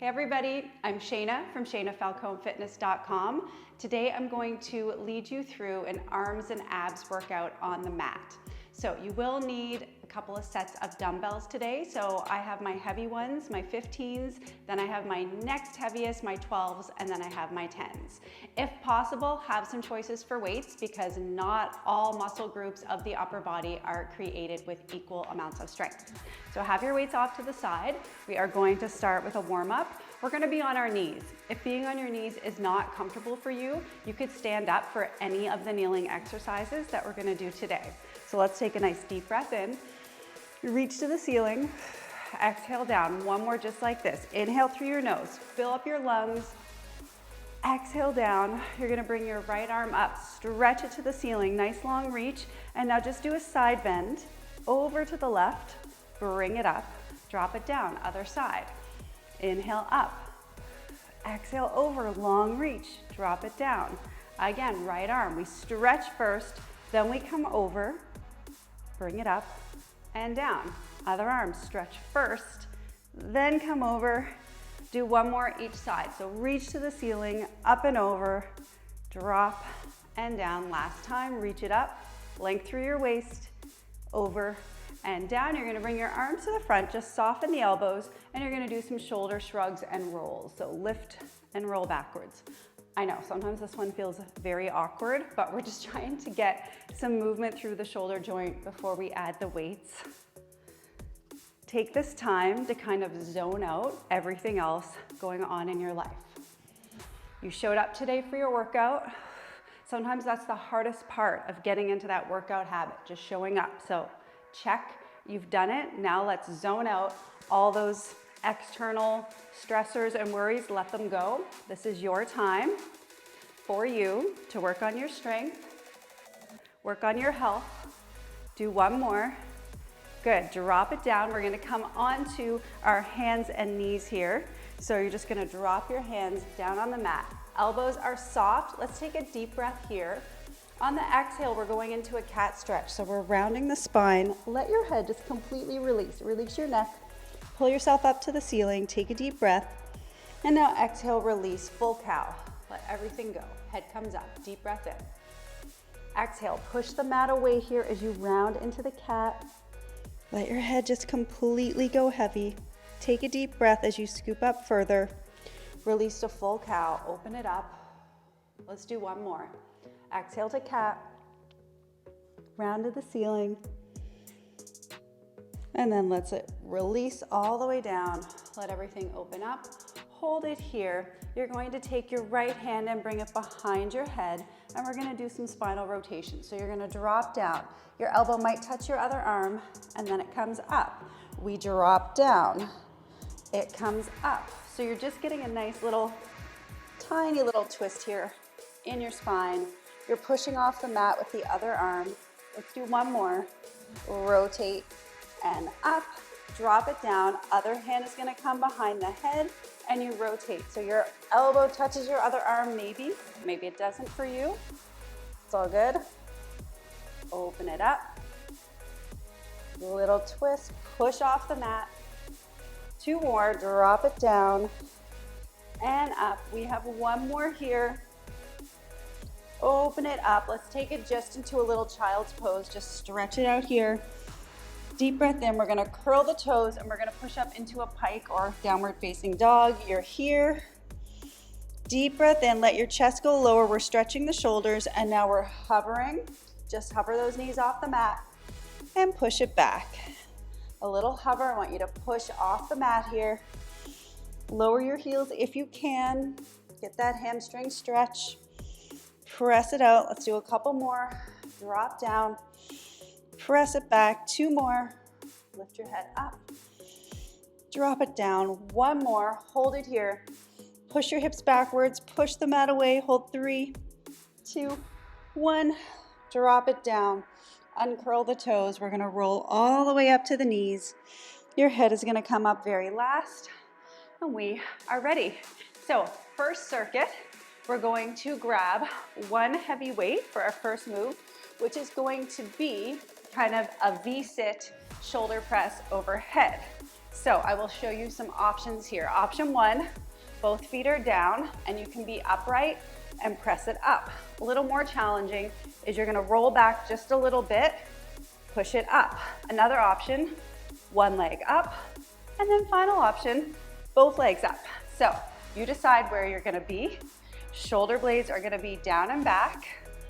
Hey everybody, I'm Shaina from ShainaFalconeFitness.com. Today I'm going to lead you through an arms and abs workout on the mat. So you will need a couple of sets of dumbbells today. So I have my heavy ones, my 15s, then I have my next heaviest, my 12s, and then I have my 10s. If possible, have some choices for weights because not all muscle groups of the upper body are created with equal amounts of strength. So have your weights off to the side. We are going to start with a warm-up. We're gonna be on our knees. If being on your knees is not comfortable for you, you could stand up for any of the kneeling exercises that we're gonna do today. So let's take a nice deep breath in. Reach to the ceiling, exhale down. One more just like this. Inhale through your nose, fill up your lungs. Exhale down. You're gonna bring your right arm up, stretch it to the ceiling, nice long reach. And now just do a side bend over to the left, bring it up, drop it down, other side. Inhale up, exhale over, long reach, drop it down. Again, right arm, we stretch first, then we come over, bring it up and down. Other arm, stretch first, then come over. Do one more each side. So reach to the ceiling, up and over, drop and down. Last time, reach it up, length through your waist, over and down. You're gonna bring your arms to the front, just soften the elbows, and you're gonna do some shoulder shrugs and rolls. So lift and roll backwards. I know, sometimes this one feels very awkward, but we're just trying to get some movement through the shoulder joint before we add the weights. Take this time to kind of zone out everything else going on in your life. You showed up today for your workout. Sometimes that's the hardest part of getting into that workout habit, just showing up. So check, you've done it. Now let's zone out all those external stressors and worries, let them go. This is your time for you to work on your strength, work on your health. Do one more. Good, drop it down. We're gonna come onto our hands and knees here. So you're just gonna drop your hands down on the mat. Elbows are soft. Let's take a deep breath here. On the exhale, we're going into a cat stretch. So we're rounding the spine. Let your head just completely release. Release your neck. Pull yourself up to the ceiling. Take a deep breath. And now exhale, release, full cow. Let everything go. Head comes up. Deep breath in. Exhale, push the mat away here as you round into the cat. Let your head just completely go heavy. Take a deep breath as you scoop up further. Release to full cow. Open it up. Let's do one more. Exhale to cat. Round to the ceiling. And then let's release all the way down. Let everything open up. Hold it here. You're going to take your right hand and bring it behind your head, and we're gonna do some spinal rotation. So you're gonna drop down. Your elbow might touch your other arm, and then it comes up. We drop down. It comes up. So you're just getting a nice little, tiny little twist here in your spine. You're pushing off the mat with the other arm. Let's do one more. Rotate and up, drop it down. Other hand is gonna come behind the head and you rotate. So your elbow touches your other arm, maybe it doesn't for you. It's all good. Open it up. Little twist, push off the mat. Two more, drop it down and up. We have one more here. Open it up. Let's take it just into a little child's pose. Just stretch it out here. Deep breath in. We're gonna curl the toes and we're gonna push up into a pike or downward facing dog. You're here. Deep breath in. Let your chest go lower. We're stretching the shoulders and now we're hovering. Just hover those knees off the mat and push it back. A little hover. I want you to push off the mat here. Lower your heels if you can. Get that hamstring stretch. Press it out. Let's do a couple more. Drop down. Press it back. Two more. Lift your head up. Drop it down. One more. Hold it here. Push your hips backwards. Push the mat away. Hold 3, 2, 1. Drop it down. Uncurl the toes. We're going to roll all the way up to the knees. Your head is going to come up very last. And we are ready. So first circuit, we're going to grab one heavy weight for our first move, which is going to be kind of a V-sit shoulder press overhead. So I will show you some options here. Option one, both feet are down and you can be upright and press it up. A little more challenging is you're gonna roll back just a little bit, push it up. Another option, one leg up, and then final option, both legs up. So you decide where you're gonna be. Shoulder blades are gonna be down and back.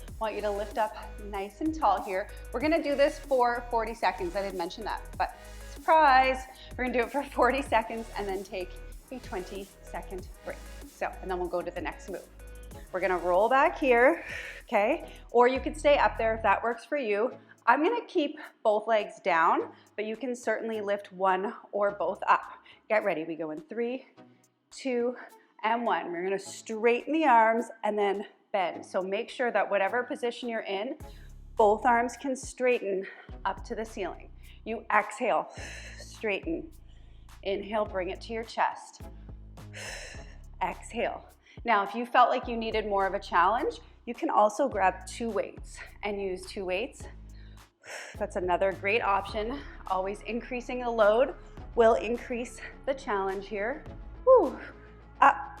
I want you to lift up nice and tall here. We're gonna do this for 40 seconds. I didn't mention that, but surprise. We're gonna do it for 40 seconds and then take a 20-second break. So, and then we'll go to the next move. We're gonna roll back here, okay? Or you could stay up there if that works for you. I'm gonna keep both legs down, but you can certainly lift one or both up. Get ready, we go in 3, 2, and 1. We're gonna straighten the arms and then bend. So make sure that whatever position you're in, both arms can straighten up to the ceiling. You exhale, straighten. Inhale, bring it to your chest. Exhale. Now, if you felt like you needed more of a challenge, you can also grab 2 weights and use 2 weights. That's another great option. Always increasing the load will increase the challenge here. Whew. Up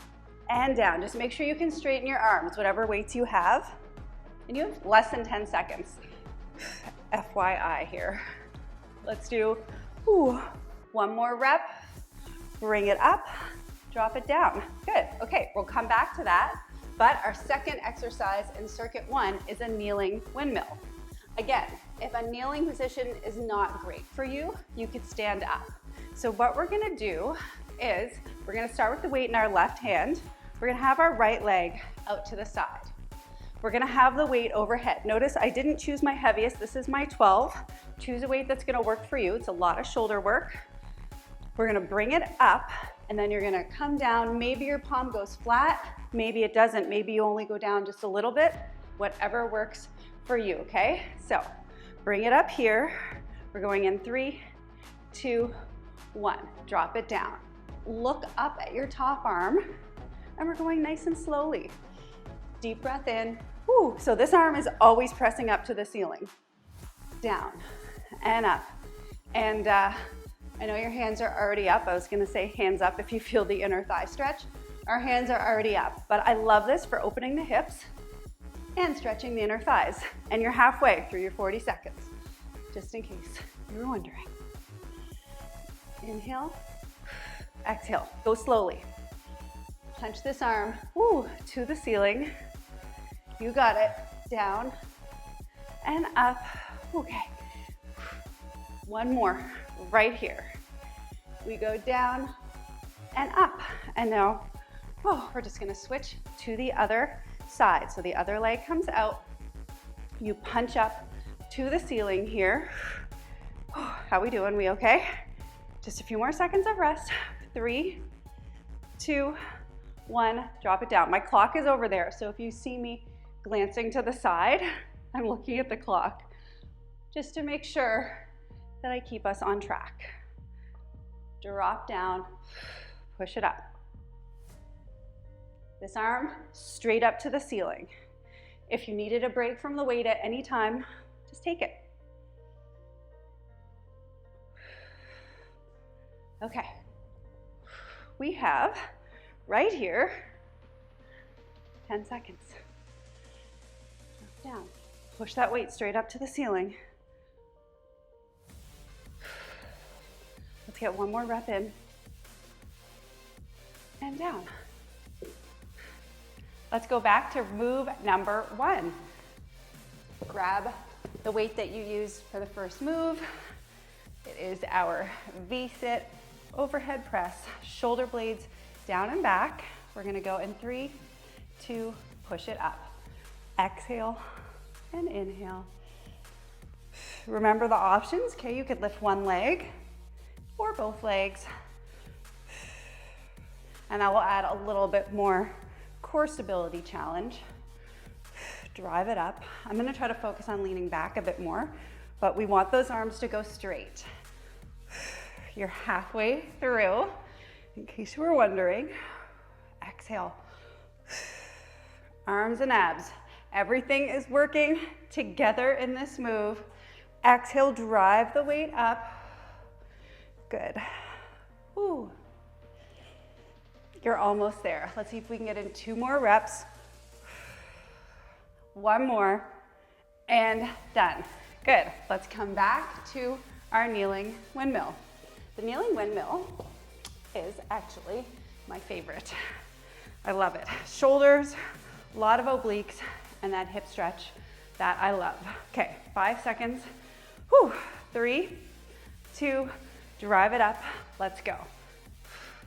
and down. Just make sure you can straighten your arms, whatever weights you have. And you have less than 10 seconds. FYI here. Let's do 1 more rep. Bring it up, drop it down. Good. Okay, we'll come back to that. But our second exercise in circuit 1 is a kneeling windmill. Again, if a kneeling position is not great for you, you could stand up. So what we're gonna do is we're gonna start with the weight in our left hand. We're gonna have our right leg out to the side. We're gonna have the weight overhead. Notice I didn't choose my heaviest. This is my 12. Choose a weight that's gonna work for you. It's a lot of shoulder work. We're gonna bring it up and then you're gonna come down. Maybe your palm goes flat, maybe it doesn't. Maybe you only go down just a little bit, whatever works for you, okay? So bring it up here. We're going in 3, 2, 1. Drop it down. Look up at your top arm and we're going nice and slowly. Deep breath in. Whew. So this arm is always pressing up to the ceiling. Down and up. And I know your hands are already up. I was gonna say hands up if you feel the inner thigh stretch. Our hands are already up, but I love this for opening the hips and stretching the inner thighs. And you're halfway through your 40 seconds, just in case you were wondering. Inhale, exhale, go slowly. Punch this arm, to the ceiling. You got it, down and up, okay. 1 more, right here. We go down and up. And now, we're just gonna switch to the other side. So the other leg comes out. You punch up to the ceiling here. How we doing? We okay? Just a few more seconds of rest. 3, 2, 1, drop it down. My clock is over there, so if you see me glancing to the side, I'm looking at the clock just to make sure that I keep us on track. Drop down, push it up. This arm straight up to the ceiling. If you needed a break from the weight at any time, just take it. Okay. We have right here 10 seconds. Drop down. Push that weight straight up to the ceiling. Let's get 1 more rep in. And down. Let's go back to move number 1. Grab the weight that you used for the first move. It is our V-sit overhead press, shoulder blades down and back. We're gonna go in 3, 2, push it up. Exhale and inhale. Remember the options, okay? You could lift 1 leg or both legs. And I will add a little bit more core stability challenge. Drive it up. I'm gonna try to focus on leaning back a bit more, but we want those arms to go straight. You're halfway through, in case you were wondering. Exhale. Arms and abs. Everything is working together in this move. Exhale, drive the weight up. Good. Woo. You're almost there. Let's see if we can get in 2 more reps. 1 more, and done. Good. Let's come back to our kneeling windmill. The kneeling windmill is actually my favorite. I love it. Shoulders, a lot of obliques, and that hip stretch that I love. Okay, 5 seconds. Whew. 3, 2, drive it up. Let's go.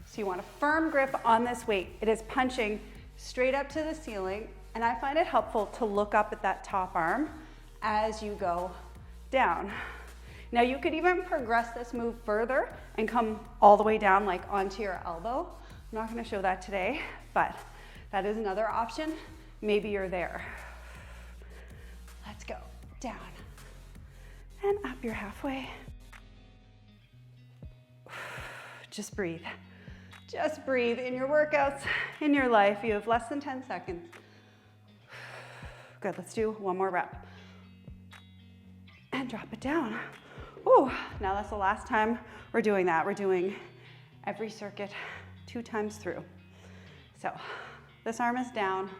So you want a firm grip on this weight. It is punching straight up to the ceiling, and I find it helpful to look up at that top arm as you go down. Now you could even progress this move further and come all the way down, like onto your elbow. I'm not going to show that today, but that is another option. Maybe you're there. Let's go down and up. You're halfway. Just breathe. Just breathe. In your workouts, in your life, you have less than 10 seconds. Good, let's do 1 more rep. And drop it down. Ooh, now that's the last time we're doing that. We're doing every circuit 2 times through. So this arm is down.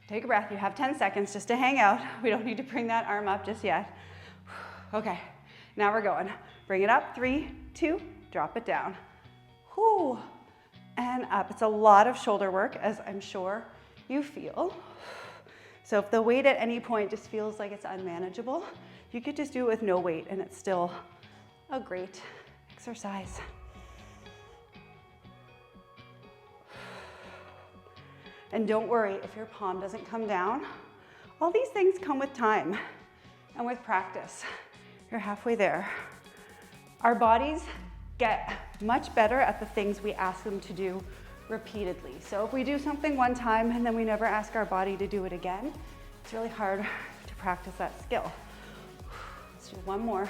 Take a breath. You have 10 seconds just to hang out. We don't need to bring that arm up just yet. Okay, now we're going. Bring it up. 3, 2, drop it down. Whew. And up. It's a lot of shoulder work, as I'm sure you feel. So if the weight at any point just feels like it's unmanageable, you could just do it with no weight and it's still a great exercise. And don't worry if your palm doesn't come down. All these things come with time and with practice. You're halfway there. Our bodies get much better at the things we ask them to do repeatedly. So if we do something one time and then we never ask our body to do it again, it's really hard to practice that skill. Let's do 1 more.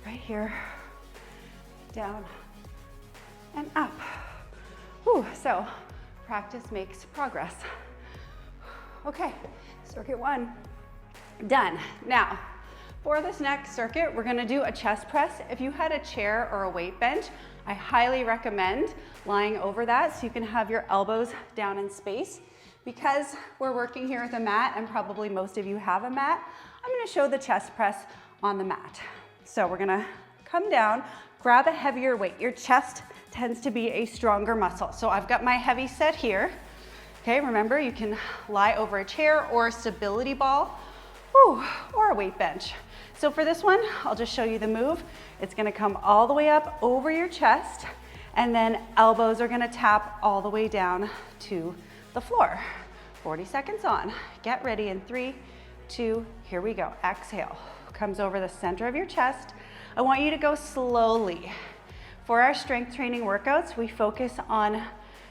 Right here. Down and up. Whew. So practice makes progress. Okay, circuit 1, done. Now, for this next circuit, we're gonna do a chest press. If you had a chair or a weight bench, I highly recommend lying over that so you can have your elbows down in space. Because we're working here with a mat, and probably most of you have a mat, I'm gonna show the chest press on the mat. So we're gonna come down, grab a heavier weight. Your chest tends to be a stronger muscle. So I've got my heavy set here. Okay, remember you can lie over a chair or a stability ball, or a weight bench. So for this one, I'll just show you the move. It's gonna come all the way up over your chest, and then elbows are gonna tap all the way down to the floor. 40 seconds on. Get ready in 3, 2, here we go. Exhale. Comes over the center of your chest. I want you to go slowly. For our strength training workouts, we focus on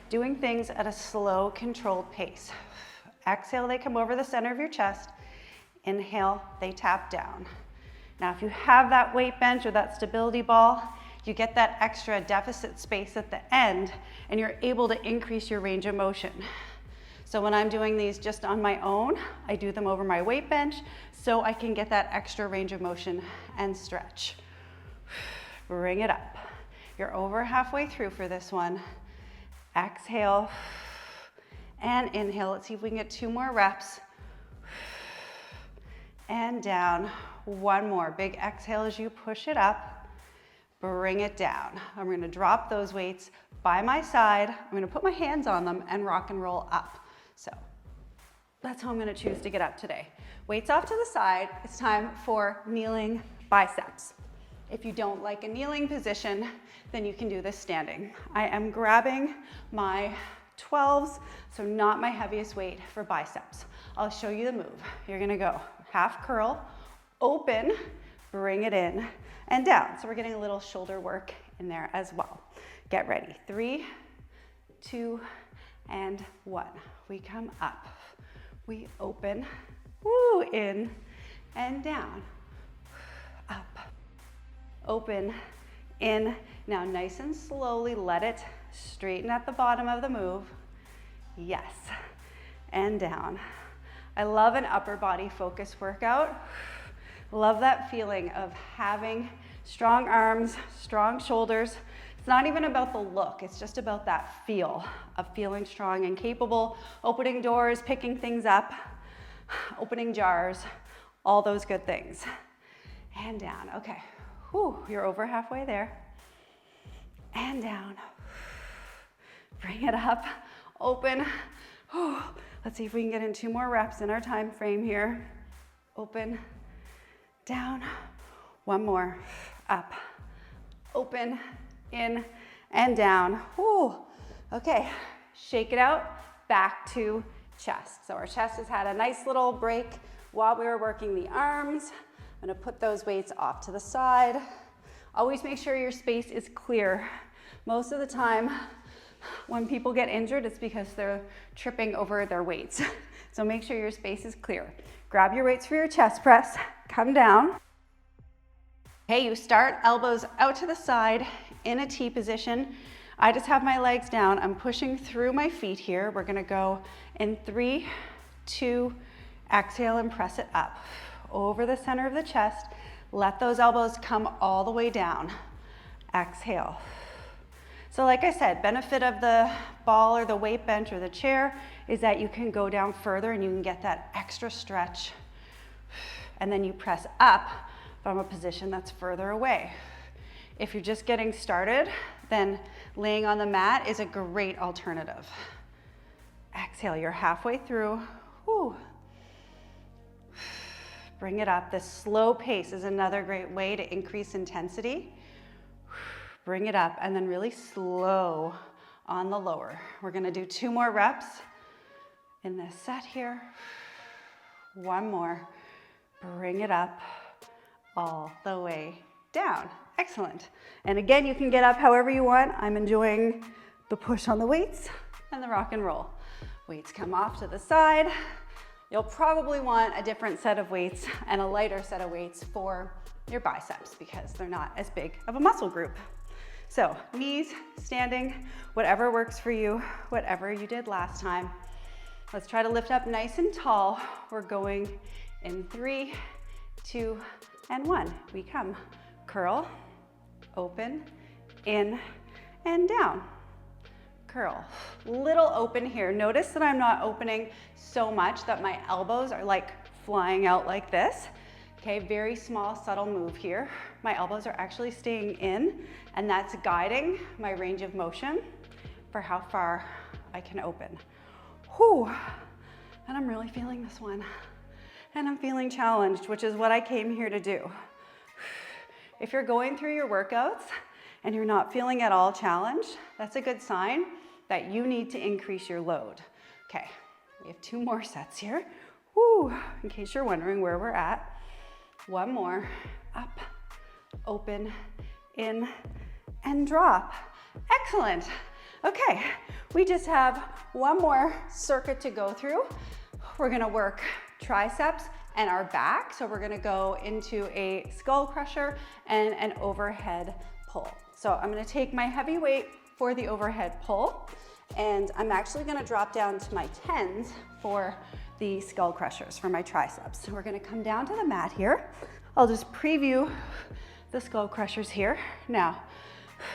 doing things at a slow, controlled pace. Exhale, they come over the center of your chest. Inhale, they tap down. Now, if you have that weight bench or that stability ball, you get that extra deficit space at the end, and you're able to increase your range of motion. So when I'm doing these just on my own, I do them over my weight bench so I can get that extra range of motion and stretch. Bring it up. You're over halfway through for this one. Exhale and inhale. Let's see if we can get 2 more reps. And down. 1 more. Big exhale as you push it up. Bring it down. I'm gonna drop those weights by my side. I'm gonna put my hands on them and rock and roll up. So that's how I'm gonna choose to get up today. Weights off to the side. It's time for kneeling biceps. If you don't like a kneeling position, then you can do this standing. I am grabbing my 12s, so not my heaviest weight for biceps. I'll show you the move. You're gonna go half curl, open, bring it in, and down. So we're getting a little shoulder work in there as well. Get ready. 3, 2, and 1. We come up. We open, woo, in, and down. Up, open, in. Now nice and slowly let it straighten at the bottom of the move. Yes, and down. I love an upper body focus workout. Love that feeling of having Strong arms, strong shoulders. It's not even about the look, it's just about that feel of feeling strong and capable, opening doors, picking things up, opening jars, all those good things. And down, okay. Whew, you're over halfway there. And down. Bring it up, open. Whew. Let's see if we can get in 2 more reps in our time frame here. Open, down, 1 more, up, open, in, and down. Whew. Okay, shake it out, back to chest. So our chest has had a nice little break while we were working the arms. I'm gonna put those weights off to the side. Always make sure your space is clear. Most of the time, when people get injured, it's because they're tripping over their weights. So make sure your space is clear. Grab your weights for your chest press, come down. Okay, you start elbows out to the side in a T position. I just have my legs down. I'm pushing through my feet here. We're gonna go in 3, 2, exhale and press it up. Over the center of the chest. Let those elbows come all the way down. Exhale. So like I said, benefit of the ball or the weight bench or the chair is that you can go down further and you can get that extra stretch. And then you press up from a position that's further away. If you're just getting started, then laying on the mat is a great alternative. Exhale, you're halfway through. Whew. Bring it up. This slow pace is another great way to increase intensity. Bring it up and then really slow on the lower. We're gonna do 2 more reps in this set here. 1 more. Bring it up all the way down. Excellent. And again, you can get up however you want. I'm enjoying the push on the weights and the rock and roll. Weights come off to the side. You'll probably want a different set of weights and a lighter set of weights for your biceps because they're not as big of a muscle group. So knees, standing, whatever works for you, whatever you did last time. Let's try to lift up nice and tall. We're going in 3, 2, and 1. We come, curl, open, in, and down. Curl, little open here. Notice that I'm not opening so much that my elbows are like flying out like this. Okay, very small, subtle move here. My elbows are actually staying in, and that's guiding my range of motion for how far I can open. Whew, and I'm really feeling this one. And I'm feeling challenged, which is what I came here to do. If you're going through your workouts and you're not feeling at all challenged, that's a good sign that you need to increase your load. Okay, we have 2 more sets here. Woo, in case you're wondering where we're at. 1 more, up, open, in, and drop. Excellent. Okay, we just have 1 more circuit to go through. We're gonna work triceps and our back. So we're gonna go into a skull crusher and an overhead pull. So I'm gonna take my heavy weight for the overhead pull, and I'm actually gonna drop down to my 10s for the skull crushers for my triceps. So we're gonna come down to the mat here. I'll just preview the skull crushers here. Now,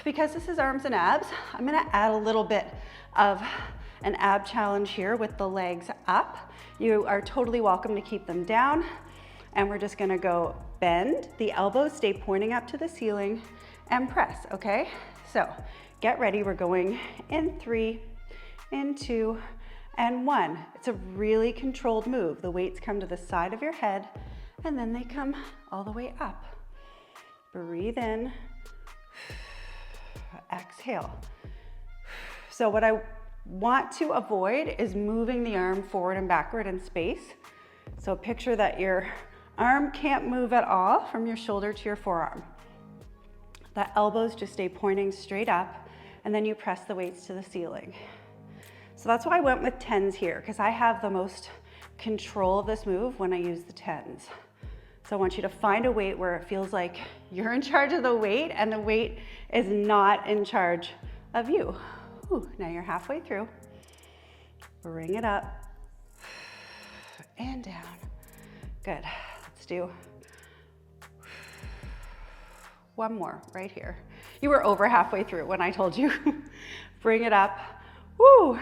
because this is arms and abs, I'm gonna add a little bit of an ab challenge here with the legs up. You are totally welcome to keep them down. And we're just gonna go bend, the elbows stay pointing up to the ceiling, and press, okay? So get ready, we're going in 3, in 2, and 1. It's a really controlled move. The weights come to the side of your head, and then they come all the way up. Breathe in, exhale. So what I want to avoid is moving the arm forward and backward in space. So picture that your arm can't move at all from your shoulder to your forearm. The elbows just stay pointing straight up, and then you press the weights to the ceiling. So that's why I went with 10s here, because I have the most control of this move when I use the 10s. So I want you to find a weight where it feels like you're in charge of the weight and the weight is not in charge of you. Ooh, now you're halfway through. Bring it up and down. Good. Let's do One more right here. You were over halfway through when I told you. Bring it up, woo,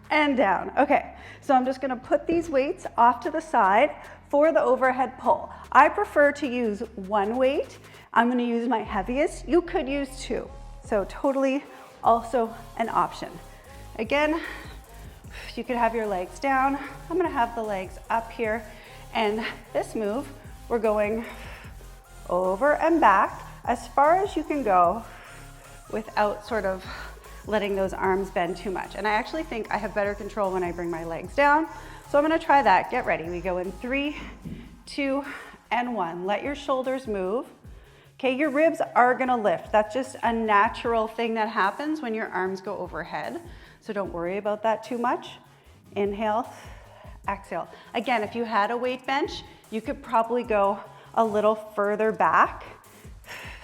and down. Okay, so I'm just gonna put these weights off to the side for the overhead pull. I prefer to use one weight. I'm gonna use my heaviest. You could use two, so totally also an option. Again, you could have your legs down. I'm gonna have the legs up here, and this move, we're going over and back as far as you can go without sort of letting those arms bend too much. And I actually think I have better control when I bring my legs down. So I'm gonna try that. Get ready. We go in 3, 2, and 1. Let your shoulders move. Okay, your ribs are gonna lift. That's just a natural thing that happens when your arms go overhead. So don't worry about that too much. Inhale, exhale. Again, if you had a weight bench, you could probably go a little further back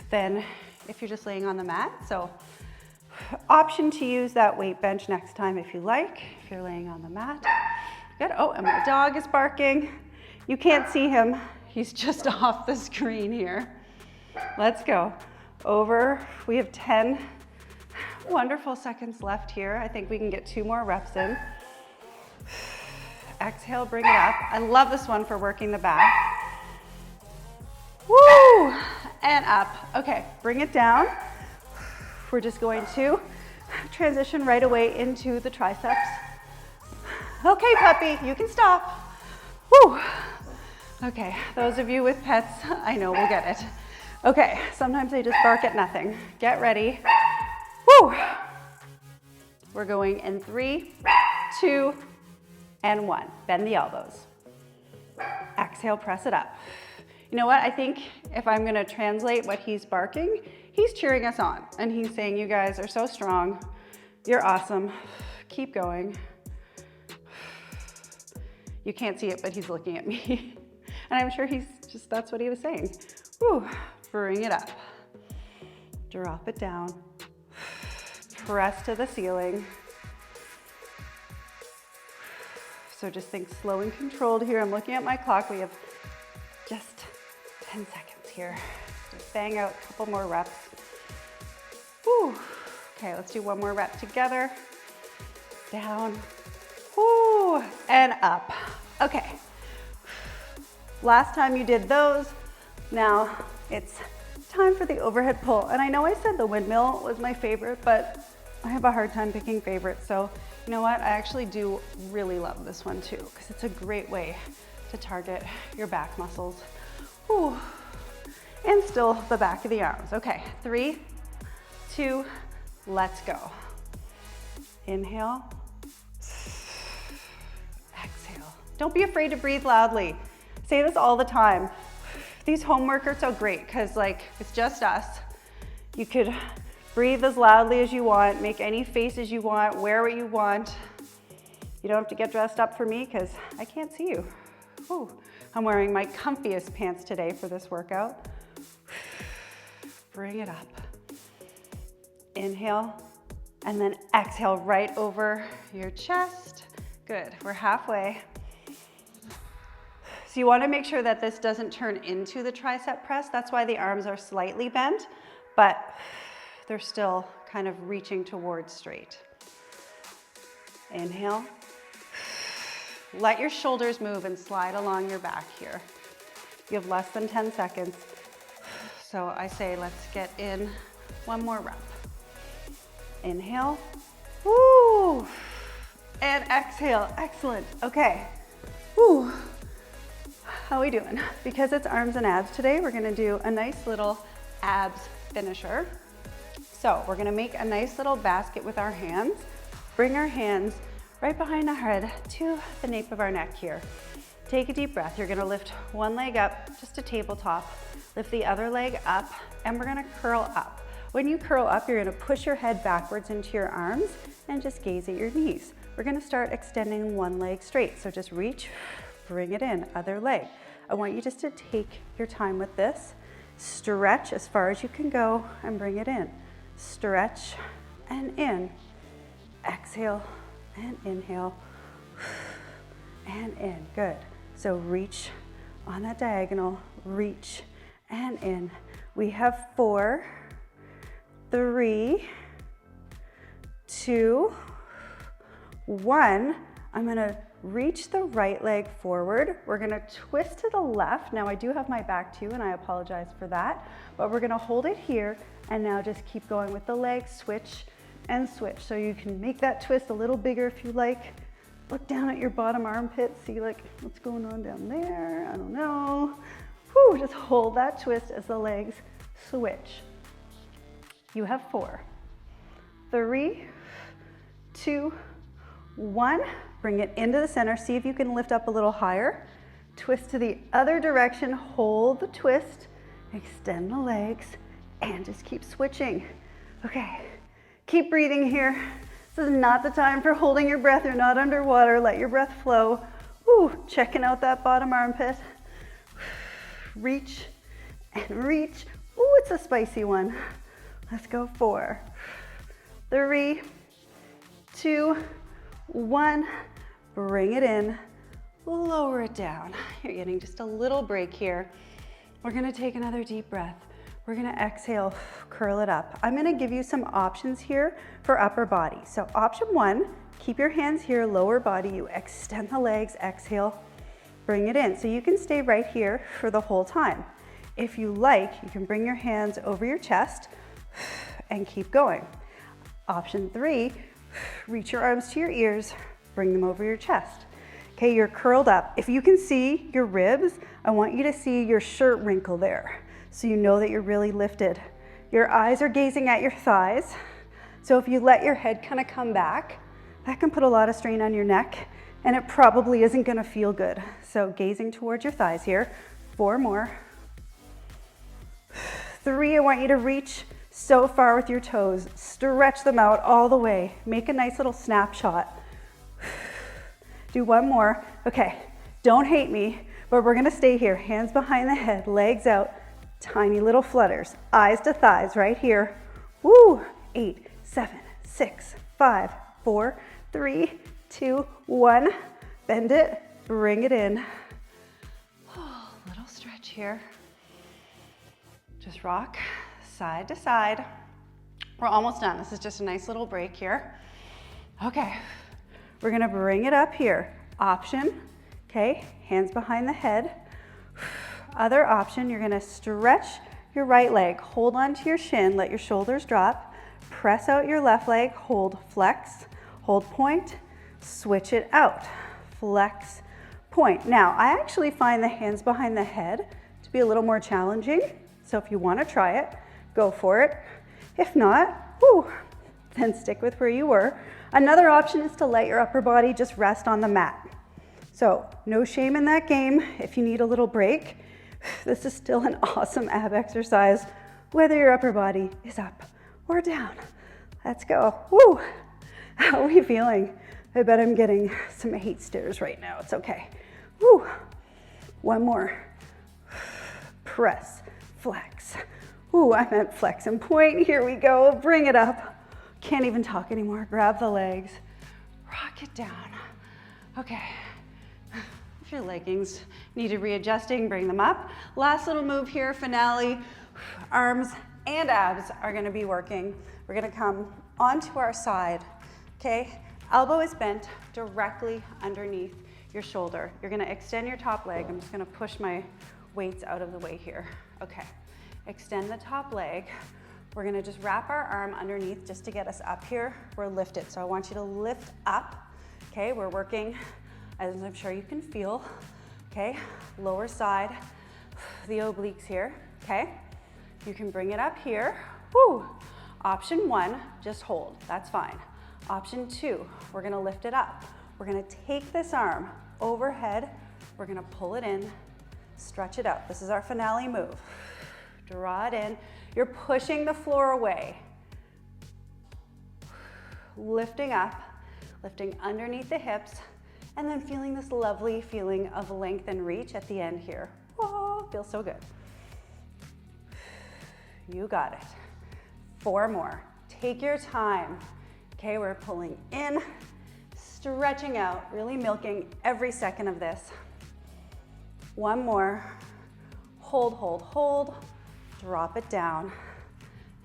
than if you're just laying on the mat. So option to use that weight bench next time if you like, if you're laying on the mat. Good. Oh, and my dog is barking. You can't see him. He's just off the screen here. Let's go. Over. We have 10 wonderful seconds left here. I think we can get 2 more reps in. Exhale, bring it up. I love this one for working the back. Woo! And up. Okay, bring it down. We're just going to transition right away into the triceps. Okay, puppy, you can stop. Woo! Okay, those of you with pets, I know will get it. Okay, sometimes they just bark at nothing. Get ready. Woo! We're going in 3, 2, and 1. Bend the elbows. Exhale, press it up. You know what? I think if I'm gonna translate what he's barking, he's cheering us on. And he's saying, you guys are so strong. You're awesome. Keep going. You can't see it, but he's looking at me. And I'm sure that's what he was saying. Whew. Bring it up. Drop it down. Press to the ceiling. So just think slow and controlled here. I'm looking at my clock. We have just 10 seconds here. Just bang out a couple more reps. Whew. Okay, let's do one more rep together. Down. Whew. And up. Okay. Last time you did those, now it's time for the overhead pull. And I know I said the windmill was my favorite, but I have a hard time picking favorites. So you know what? I actually do really love this one too, because it's a great way to target your back muscles. Whew. And still the back of the arms. Okay, 3, 2, let's go. Inhale. Exhale. Don't be afraid to breathe loudly. Say this all the time. These home workouts are great because it's just us. You could breathe as loudly as you want, make any faces you want, wear what you want. You don't have to get dressed up for me because I can't see you. Whew. I'm wearing my comfiest pants today for this workout. Bring it up. Inhale, and then exhale right over your chest. Good, we're halfway. So you want to make sure that this doesn't turn into the tricep press. That's why the arms are slightly bent, but they're still kind of reaching towards straight. Inhale. Let your shoulders move and slide along your back here. You have less than 10 seconds. So I say let's get in one more rep. Inhale. Woo! And exhale. Excellent. Okay. Woo! How are we doing? Because it's arms and abs today, we're gonna do a nice little abs finisher. So we're gonna make a nice little basket with our hands. Bring our hands right behind our head to the nape of our neck here. Take a deep breath. You're gonna lift one leg up, just a tabletop. Lift the other leg up, and we're gonna curl up. When you curl up, you're gonna push your head backwards into your arms and just gaze at your knees. We're gonna start extending one leg straight. So just reach, bring it in, other leg. I want you just to take your time with this. Stretch as far as you can go and bring it in. Stretch and in. Exhale and inhale and in. Good. So reach on that diagonal, reach and in. We have 4, 3, 2, 1. I'm gonna reach the right leg forward. We're gonna twist to the left. Now I do have my back too, and I apologize for that, but we're gonna hold it here and now just keep going with the leg, switch and switch. So you can make that twist a little bigger if you like. Look down at your bottom armpit, see like what's going on down there, I don't know. Whew, just hold that twist as the legs switch. You have 4, 3, 2, 1. Bring it into the center. See if you can lift up a little higher. Twist to the other direction, hold the twist, extend the legs, and just keep switching. Okay, keep breathing here. This is not the time for holding your breath. You're not underwater. Let your breath flow. Woo, checking out that bottom armpit. Reach and reach. Ooh, it's a spicy one. Let's go. 4, 3, 2, 1. Bring it in, lower it down. You're getting just a little break here. We're gonna take another deep breath. We're gonna exhale, curl it up. I'm gonna give you some options here for upper body. So option 1, keep your hands here, lower body. You extend the legs, exhale, bring it in. So you can stay right here for the whole time. If you like, you can bring your hands over your chest and keep going. Option 3, reach your arms to your ears, bring them over your chest. Okay, you're curled up. If you can see your ribs, I want you to see your shirt wrinkle there, so you know that you're really lifted. Your eyes are gazing at your thighs. So if you let your head kind of come back, that can put a lot of strain on your neck, and it probably isn't gonna feel good. So gazing towards your thighs here. 4 more. 3, I want you to reach so far with your toes. Stretch them out all the way. Make a nice little snapshot. Do 1 more. Okay, don't hate me, but we're gonna stay here. Hands behind the head, legs out, tiny little flutters. Eyes to thighs right here. Woo! 8, 7, 6, 5, 4, 3, 2, 1. Bend it, bring it in. Oh, little stretch here. Just rock side to side. We're almost done. This is just a nice little break here. Okay, we're gonna bring it up here. Option, okay, hands behind the head. Other option, you're gonna stretch your right leg. Hold onto your shin, let your shoulders drop. Press out your left leg, hold, flex, hold point, switch it out. Flex, point. Now, I actually find the hands behind the head to be a little more challenging. So if you wanna try it, go for it. If not, whew, then stick with where you were. Another option is to let your upper body just rest on the mat. So no shame in that game. If you need a little break, this is still an awesome ab exercise, whether your upper body is up or down. Let's go. Woo! How are we feeling? I bet I'm getting some hate stares right now. It's okay. Woo! 1 more. Press, flex. Ooh, I meant flex and point. Here we go. Bring it up. Can't even talk anymore. Grab the legs. Rock it down. Okay. If your leggings need readjusting, bring them up. Last little move here, finale. Arms and abs are gonna be working. We're gonna come onto our side, okay? Elbow is bent directly underneath your shoulder. You're gonna extend your top leg. I'm just gonna push my weights out of the way here. Okay, extend the top leg. We're gonna just wrap our arm underneath just to get us up here. We're lifted, so I want you to lift up. Okay, we're working, as I'm sure you can feel, okay? Lower side, the obliques here, okay? You can bring it up here. Woo! Option 1, just hold, that's fine. Option 2, we're gonna lift it up. We're gonna take this arm overhead, we're gonna pull it in, stretch it out. This is our finale move. Draw it in. You're pushing the floor away. Lifting up, lifting underneath the hips, and then feeling this lovely feeling of length and reach at the end here. Oh, feels so good. You got it. 4 more. Take your time. Okay, we're pulling in, stretching out, really milking every second of this. 1 more. Hold, hold, hold. drop it down,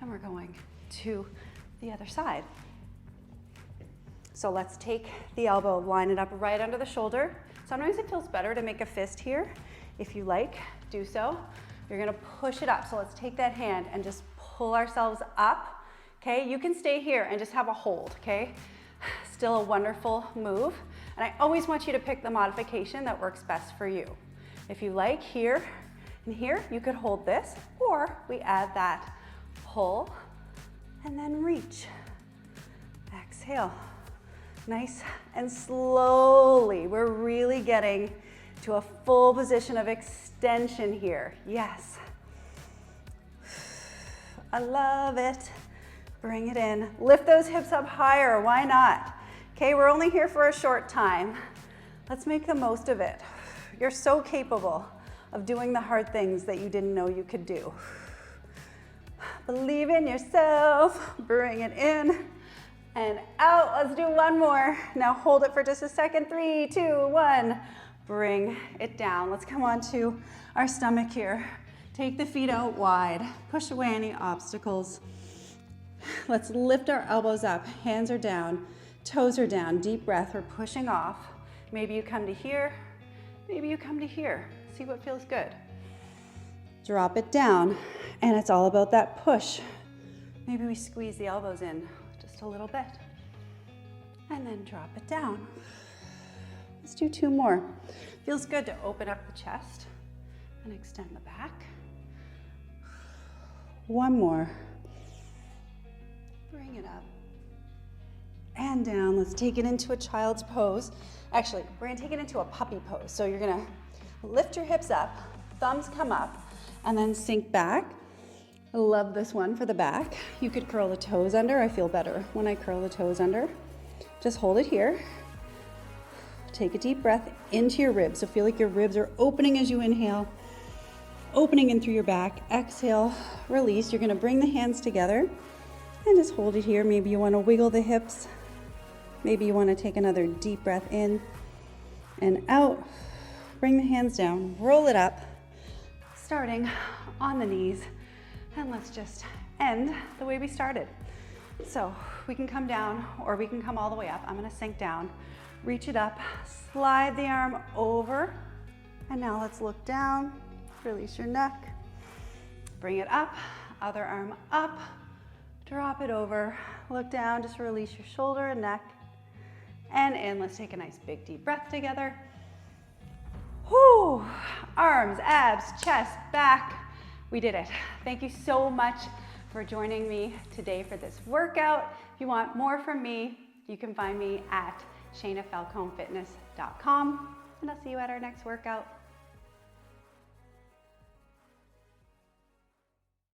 and we're going to the other side. So let's take the elbow, line it up right under the shoulder. Sometimes it feels better to make a fist here. If you like, do so. You're gonna push it up. So let's take that hand and just pull ourselves up, okay? You can stay here and just have a hold, okay? Still a wonderful move. And I always want you to pick the modification that works best for you. If you like, here and here, you could hold this, or we add that pull and then reach. Exhale. Nice and slowly. We're really getting to a full position of extension here. Yes. I love it. Bring it in. Lift those hips up higher. Why not? Okay, we're only here for a short time. Let's make the most of it. You're so capable of doing the hard things that you didn't know you could do. Believe in yourself. Bring it in and out. Let's do one more. Now hold it for just a second. 3, 2, 1. Bring it down. Let's come on to our stomach here. Take the feet out wide. Push away any obstacles. Let's lift our elbows up. Hands are down. Toes are down. Deep breath. We're pushing off. Maybe you come to here. Maybe you come to here. See what feels good. Drop it down. And it's all about that push. Maybe we squeeze the elbows in just a little bit. And then drop it down. Let's do 2 more. Feels good to open up the chest and extend the back. 1 more. Bring it up and down. Let's take it into a child's pose. Actually, we're gonna take it into a puppy pose. So you're gonna lift your hips up, thumbs come up, and then sink back. I love this one for the back. You could curl the toes under. I feel better when I curl the toes under. Just hold it here. Take a deep breath into your ribs. So feel like your ribs are opening as you inhale, opening in through your back. Exhale, release. You're gonna bring the hands together and just hold it here. Maybe you wanna wiggle the hips. Maybe you wanna take another deep breath in and out. Bring the hands down, roll it up, starting on the knees. And let's just end the way we started. So we can come down or we can come all the way up. I'm gonna sink down, reach it up, slide the arm over. And now let's look down, release your neck, bring it up, other arm up, drop it over, look down, just release your shoulder and neck, and in. Let's take a nice big deep breath together. Whoo, arms, abs, chest, back. We did it. Thank you so much for joining me today for this workout. If you want more from me, you can find me at ShainaFalconeFitness.com, and I'll see you at our next workout.